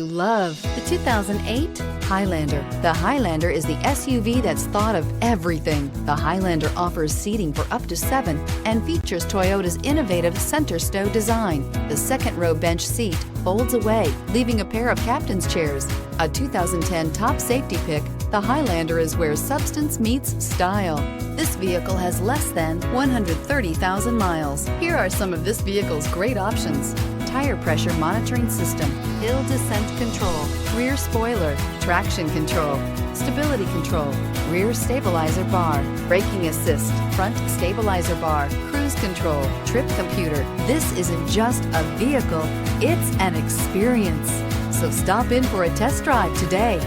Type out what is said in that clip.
Love the 2008 Highlander. The Highlander is the SUV that's thought of everything. The Highlander offers seating for up to 7 and features Toyota's innovative center stow design. The second row bench seat folds away, leaving a pair of captain's chairs. A 2010 top safety pick, the Highlander is where substance meets style. This vehicle has less than 130,000 miles. Here are some of this vehicle's great options: tire pressure monitoring system, hill descent control, rear spoiler, traction control, stability control, rear stabilizer bar, braking assist, front stabilizer bar, cruise control, trip computer. This isn't just a vehicle, it's an experience. So stop in for a test drive today.